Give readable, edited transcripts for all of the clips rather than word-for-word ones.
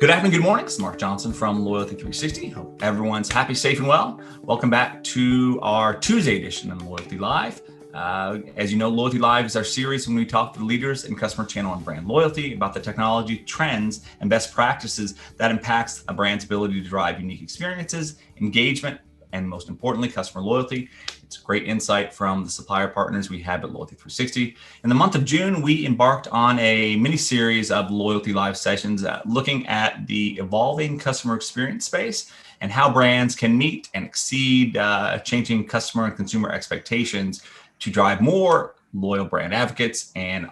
Good afternoon, good morning. It's Mark Johnson from Loyalty360. Hope everyone's happy, safe, and well. Welcome back to our Tuesday edition of Loyalty Live. As you know, Loyalty Live is our series when we talk to the leaders in customer channel and brand loyalty about the technology, trends, and best practices that impacts a brand's ability to drive unique experiences, engagement, and most importantly, customer loyalty. It's great insight from the supplier partners we have at Loyalty360. In the month of June, we embarked on a mini series of Loyalty Live sessions looking at the evolving customer experience space and how brands can meet and exceed changing customer and consumer expectations to drive more loyal brand advocates and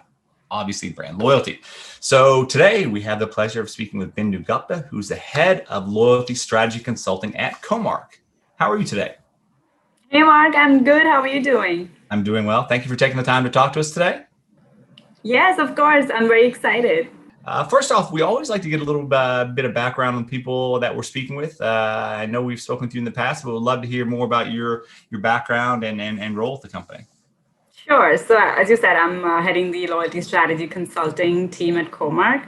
obviously brand loyalty. So today we have the pleasure of speaking with Bindu Gupta, who's the head of loyalty strategy consulting at Comarch. How are you today? Hey, Mark, I'm good. How are you doing? I'm doing well. Thank you for taking the time to talk to us today. Yes, of course. I'm very excited. First off, we always like to get a little bit of background on people that we're speaking with. I know we've spoken with you in the past, but we'd love to hear more about your background and role at the company. Sure. So as you said, I'm heading the loyalty strategy consulting team at Comarch.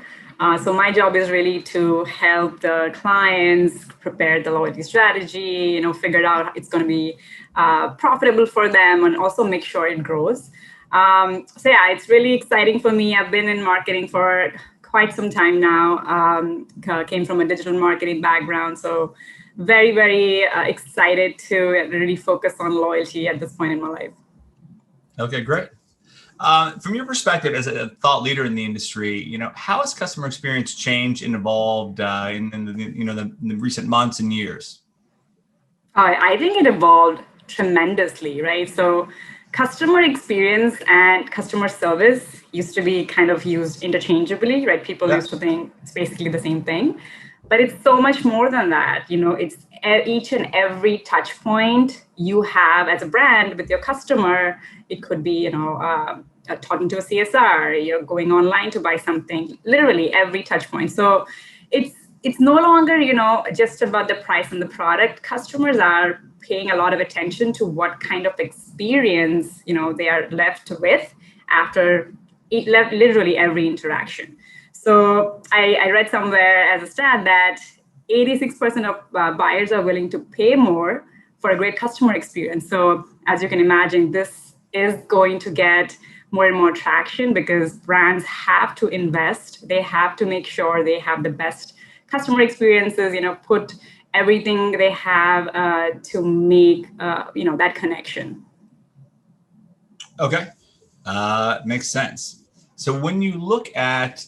So my job is really to help the clients prepare the loyalty strategy, figure out it's going to be profitable for them and also make sure it grows. So yeah, it's really exciting for me. I've been in marketing for quite some time now, came from a digital marketing background. So very, very excited to really focus on loyalty at this point in my life. Okay, great. From your perspective as a thought leader in the industry, how has customer experience changed and evolved in the recent months and years? I think it evolved tremendously, right? So customer experience and customer service used to be kind of used interchangeably, right? People used to think it's basically the same thing, but it's so much more than that. It's each and every touch point you have as a brand with your customer. It could be, talking to a CSR, you're going online to buy something, literally every touch point. So it's no longer, just about the price and the product. Customers are paying a lot of attention to what kind of experience, they are left with after literally every interaction. So I read somewhere as a stat that 86% of buyers are willing to pay more for a great customer experience. So as you can imagine, this is going to get more and more traction because brands have to invest. They have to make sure they have the best customer experiences, put everything they have to make, that connection. Okay, makes sense. So when you look at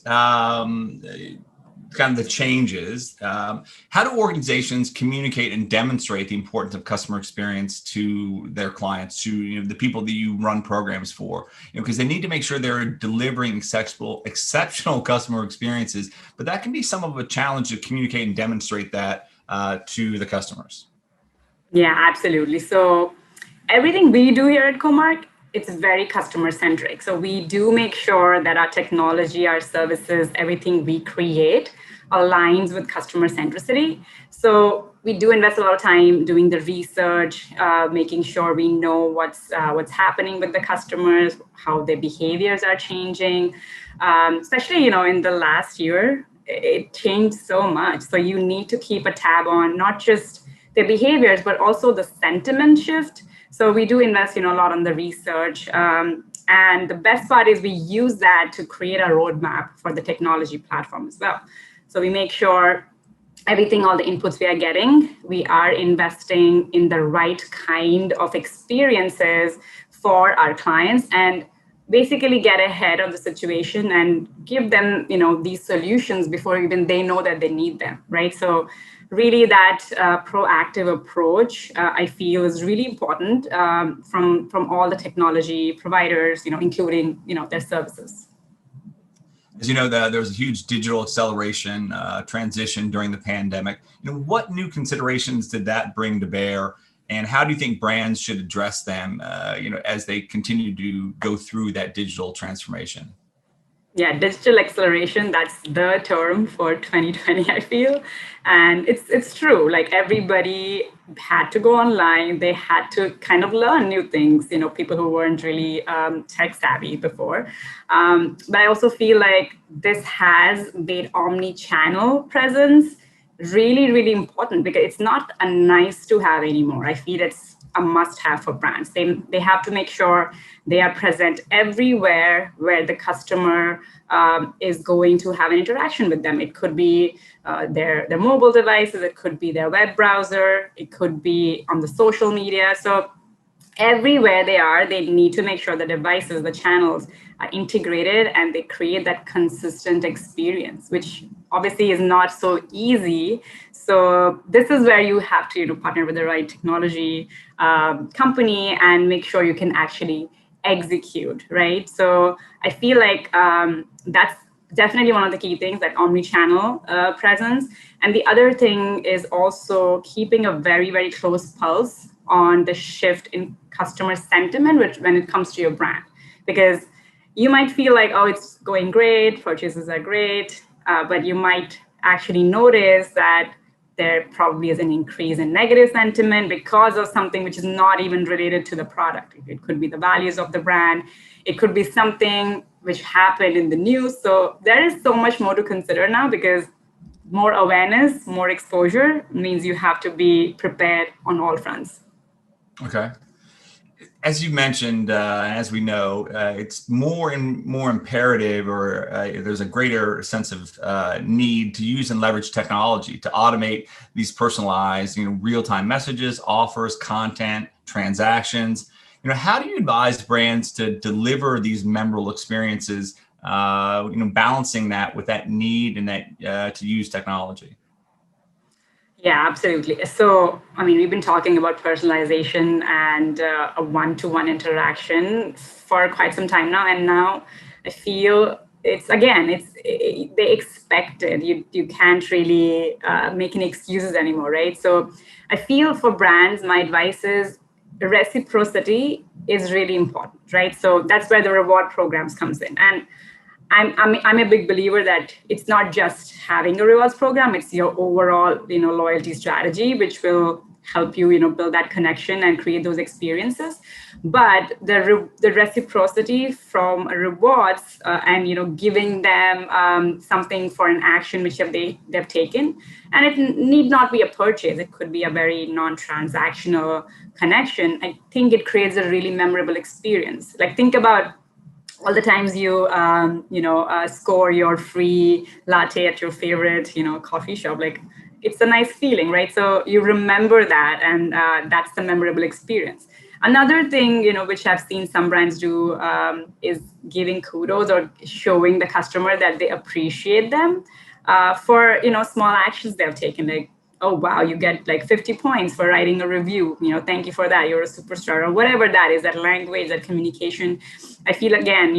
kind of the changes, how do organizations communicate and demonstrate the importance of customer experience to their clients, to the people that you run programs for? Because they need to make sure they're delivering exceptional customer experiences, but that can be some of a challenge to communicate and demonstrate that to the customers. Yeah, absolutely. So everything we do here at Comarch, it's very customer centric. So we do make sure that our technology, our services, everything we create aligns with customer centricity. So we do invest a lot of time doing the research, making sure we know what's happening with the customers, how their behaviors are changing. Especially, in the last year, it changed so much. So you need to keep a tab on not just their behaviors, but also the sentiment shift. So we do invest, a lot on the research. And the best part is we use that to create a roadmap for the technology platform as well. So we make sure everything, all the inputs we are getting, we are investing in the right kind of experiences for our clients and basically get ahead of the situation and give them, these solutions before even they know that they need them, right? So really that proactive approach, I feel is really important from all the technology providers, including, their services. As you know, there was a huge digital acceleration transition during the pandemic. What new considerations did that bring to bear? And how do you think brands should address them, as they continue to go through that digital transformation? Yeah, digital acceleration, that's the term for 2020, I feel. And it's true. Like everybody had to go online. They had to kind of learn new things, people who weren't really tech savvy before. But I also feel like this has made omni-channel presence really, really important because it's not a nice to have anymore. I feel it's a must have for brands. They have to make sure they are present everywhere where the customer is going to have an interaction with them. It could be their mobile devices, it could be their web browser, it could be on the social media. So everywhere they are, they need to make sure the devices, the channels are integrated and they create that consistent experience, which obviously is not so easy. So this is where you have to, partner with the right technology company and make sure you can actually execute, right? So I feel like that's definitely one of the key things, that omni-channel presence. And the other thing is also keeping a very, very close pulse on the shift in customer sentiment when it comes to your brand. Because you might feel like, oh, it's going great, purchases are great, but you might actually notice that there probably is an increase in negative sentiment because of something which is not even related to the product. It could be the values of the brand. It could be something which happened in the news. So there is so much more to consider now, because more awareness, more exposure means you have to be prepared on all fronts. Okay. As you mentioned, as we know, it's more and more imperative, or there's a greater sense of need to use and leverage technology to automate these personalized, real-time messages, offers, content, transactions. How do you advise brands to deliver these memorable experiences? Balancing that with that need and that to use technology. Yeah, absolutely. So, I mean, we've been talking about personalization and a one-to-one interaction for quite some time now, and now I feel they expect it. You can't really make any excuses anymore, right? So, I feel for brands, my advice is reciprocity is really important, right? So that's where the reward programs comes in, and I'm a big believer that it's not just having a rewards program, it's your overall, loyalty strategy, which will help you, build that connection and create those experiences. But the reciprocity from rewards and, giving them something for an action which they've taken, and it need not be a purchase. It could be a very non-transactional connection. I think it creates a really memorable experience. Like, think about all the times you score your free latte at your favorite coffee shop. Like, it's a nice feeling, right? So you remember that, and that's the memorable experience. Another thing which I've seen some brands do is giving kudos or showing the customer that they appreciate them for small actions they've taken. Like, oh wow, you get like 50 points for writing a review, thank you for that, you're a superstar, or whatever that is, that language, that communication. I feel, again,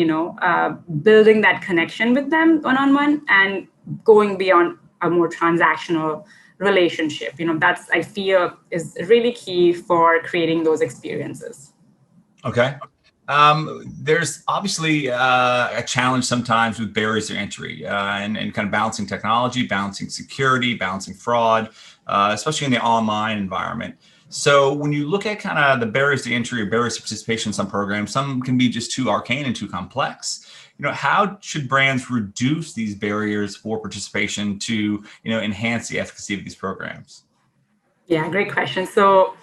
building that connection with them one-on-one and going beyond a more transactional relationship, that's, I feel, is really key for creating those experiences. Okay. There's obviously a challenge sometimes with barriers to entry and kind of balancing technology, balancing security, balancing fraud, especially in the online environment. So when you look at kind of the barriers to entry or barriers to participation in some programs, some can be just too arcane and too complex. How should brands reduce these barriers for participation to, enhance the efficacy of these programs? Yeah, great question. So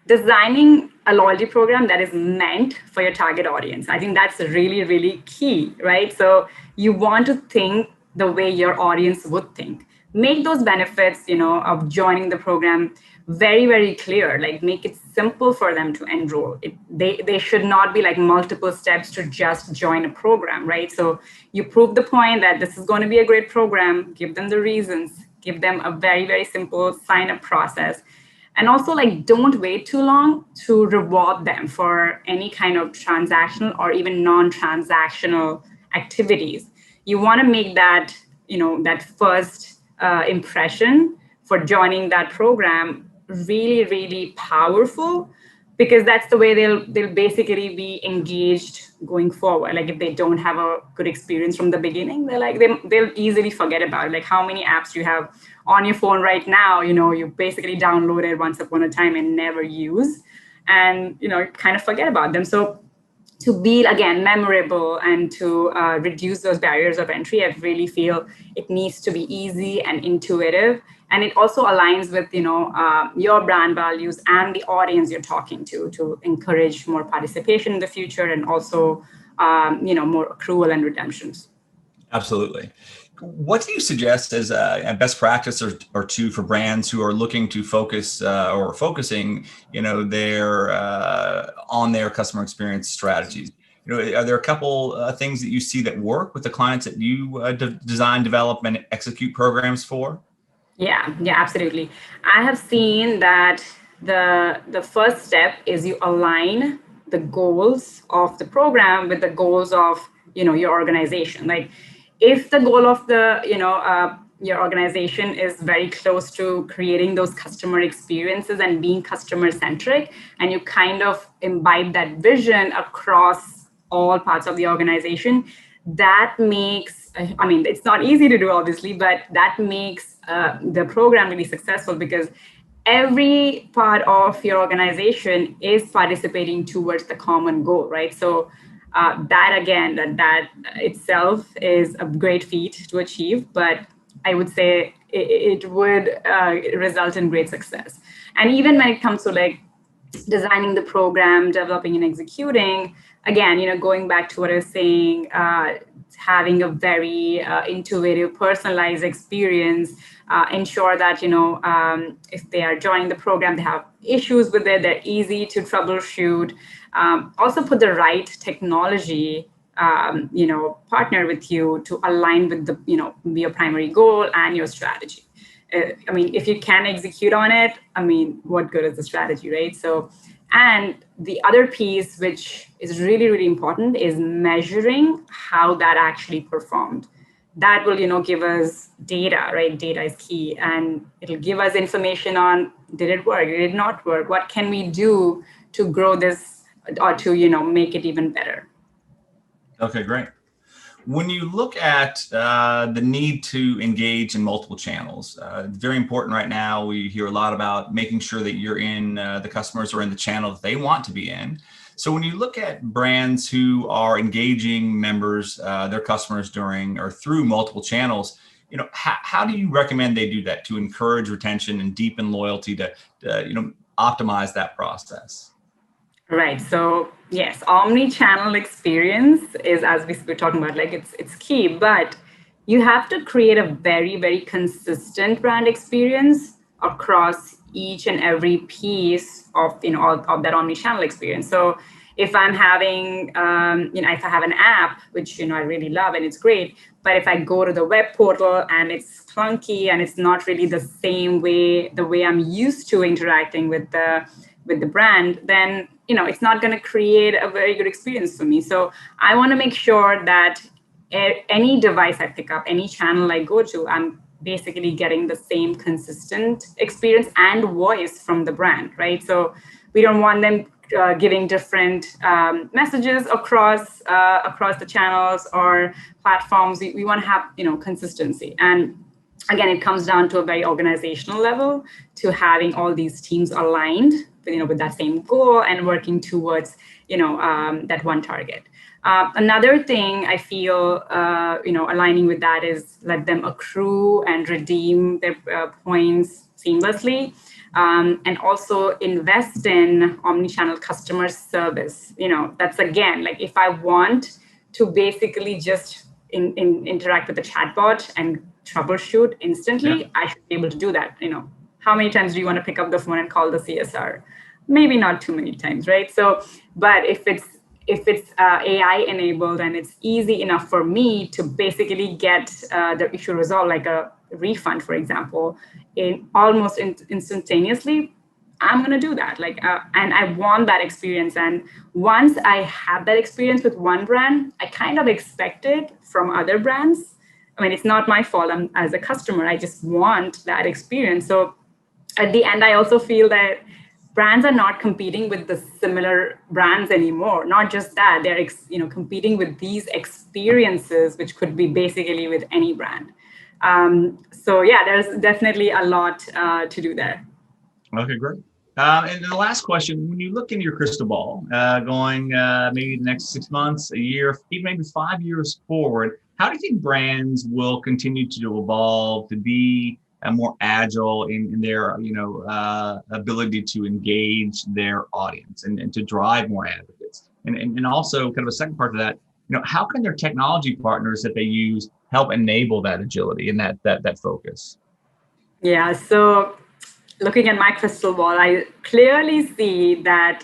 designing a loyalty program that is meant for your target audience, I think that's really, really key, right? So you want to think the way your audience would think. Make those benefits, of joining the program very, very clear. Like, make it simple for them to enroll. They should not be like multiple steps to just join a program, right? So you prove the point that this is going to be a great program, give them the reasons, give them a very, very simple sign-up process. And also, like, don't wait too long to reward them for any kind of transactional or even non-transactional activities. You want to make that, that first impression for joining that program really, really powerful, because that's the way they'll basically be engaged going forward. Like if they don't have a good experience from the beginning, they'll easily forget about it. Like how many apps you have on your phone right now, you basically downloaded once upon a time and never use, and kind of forget about them. So to be, again, memorable and to reduce those barriers of entry, I really feel it needs to be easy and intuitive. And it also aligns with, your brand values and the audience you're talking to encourage more participation in the future, and also, more accrual and redemptions. Absolutely. What do you suggest as a best practice or two for brands who are looking to focus or focusing, on their customer experience strategies? Are there a couple things that you see that work with the clients that you design, develop, and execute programs for? Yeah, absolutely. I have seen that the first step is you align the goals of the program with the goals of your organization. Like if the goal of the your organization is very close to creating those customer experiences and being customer centric, and you kind of imbibe that vision across all parts of the organization, that makes, it's not easy to do, obviously, but that makes the program really successful, because every part of your organization is participating towards the common goal, right? So that itself is a great feat to achieve, but I would say it would result in great success. And even when it comes to like designing the program, developing and executing, again, going back to what I was saying, having a very intuitive, personalized experience, ensure that, if they are joining the program, they have issues with it, they're easy to troubleshoot. Also put the right technology, partner with you to align with your primary goal and your strategy. If you can execute on it, what good is the strategy, right? So, and the other piece, which is really, really important, is measuring how that actually performed. That will, give us data, right? Data is key, and it'll give us information on, did it work? Did it not work? What can we do to grow this or to, make it even better? Okay, great. When you look at the need to engage in multiple channels, very important right now. We hear a lot about making sure that you're in, the customers are in the channel that they want to be in. So when you look at brands who are engaging members, their customers during or through multiple channels, how do you recommend they do that to encourage retention and deepen loyalty to optimize that process? Right. So yes, omni-channel experience is, as we were talking about, like it's key, but you have to create a very, very consistent brand experience across each and every piece of of that omni-channel experience. So if I'm having if I have an app, which I really love and it's great, but if I go to the web portal and it's clunky and it's not really the same way, the way I'm used to interacting with the brand, then it's not going to create a very good experience for me. So I want to make sure that any device I pick up, any channel I go to, I'm basically getting the same consistent experience and voice from the brand, right? So we don't want them giving different messages across the channels or platforms. We want to have consistency. And again, it comes down to a very organizational level, to having all these teams aligned with that same goal and working towards that one target. Another thing I feel aligning with that is let them accrue and redeem their points seamlessly, and also invest in omnichannel customer service. That's, again, like if I want to basically just interact with the chatbot and troubleshoot instantly, yeah, I should be able to do that. How many times do you want to pick up the phone and call the CSR? Maybe not too many times, right? So, but if it's AI enabled and it's easy enough for me to basically get the issue resolved, like a refund, for example, in almost instantaneously, I'm going to do that. And I want that experience. And once I have that experience with one brand, I kind of expect it from other brands. It's not my fault. As a customer, I just want that experience. So at the end, I also feel that brands are not competing with the similar brands anymore. Not just that, they're competing with these experiences, which could be basically with any brand. So yeah, there's definitely a lot to do there. Okay, great. And the last question, when you look into your crystal ball, going maybe the next 6 months, a year, even maybe 5 years forward, how do you think brands will continue to evolve to be more agile in their, ability to engage their audience and to drive more advocates? And also kind of a second part to that, how can their technology partners that they use help enable that agility and that focus? Yeah, so looking at my crystal ball, I clearly see that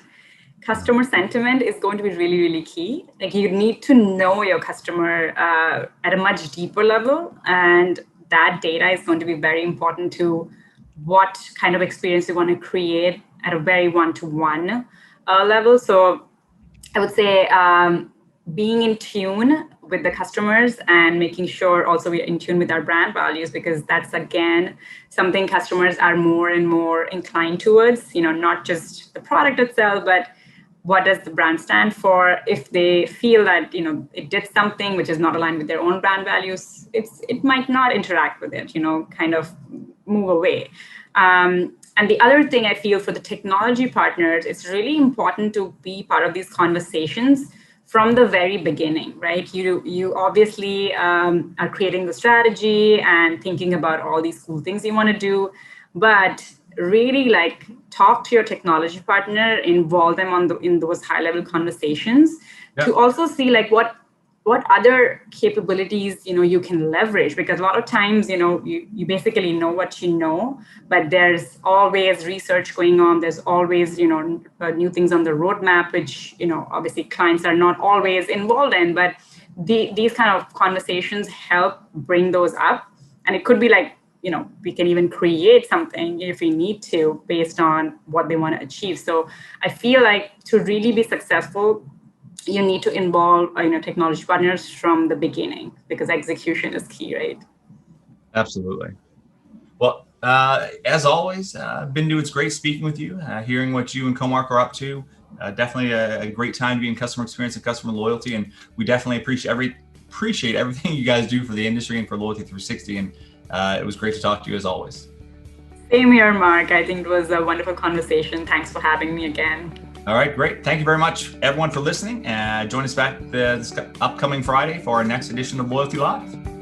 customer sentiment is going to be really, really key. Like, you need to know your customer at a much deeper level, and that data is going to be very important to what kind of experience you want to create at a very one-to-one level. So I would say being in tune with the customers and making sure also we're in tune with our brand values, because that's, again, something customers are more and more inclined towards, not just the product itself, but what does the brand stand for. If they feel that, it did something which is not aligned with their own brand values, it might not interact with it, kind of move away. And the other thing I feel for the technology partners, it's really important to be part of these conversations from the very beginning, right? You obviously are creating the strategy and thinking about all these cool things you want to do, but really talk to your technology partner, involve them in those high level conversations. Yep. To also see what other capabilities you can leverage, because a lot of times you basically know what you know, but there's always research going on, there's always new things on the roadmap, which obviously clients are not always involved in, but these kind of conversations help bring those up. And it could be we can even create something if we need to based on what they want to achieve. So I feel like to really be successful, you need to involve technology partners from the beginning, because execution is key, right? Absolutely. Well, as always, Bindu, it's great speaking with you, hearing what you and Comarch are up to. Definitely a great time to be in customer experience and customer loyalty, and we definitely appreciate everything you guys do for the industry and for Loyalty360. And it was great to talk to you as always. Same here, Mark. I think it was a wonderful conversation. Thanks for having me again. All right, great. Thank you very much, everyone, for listening. Join us back this upcoming Friday for our next edition of Loyalty Live.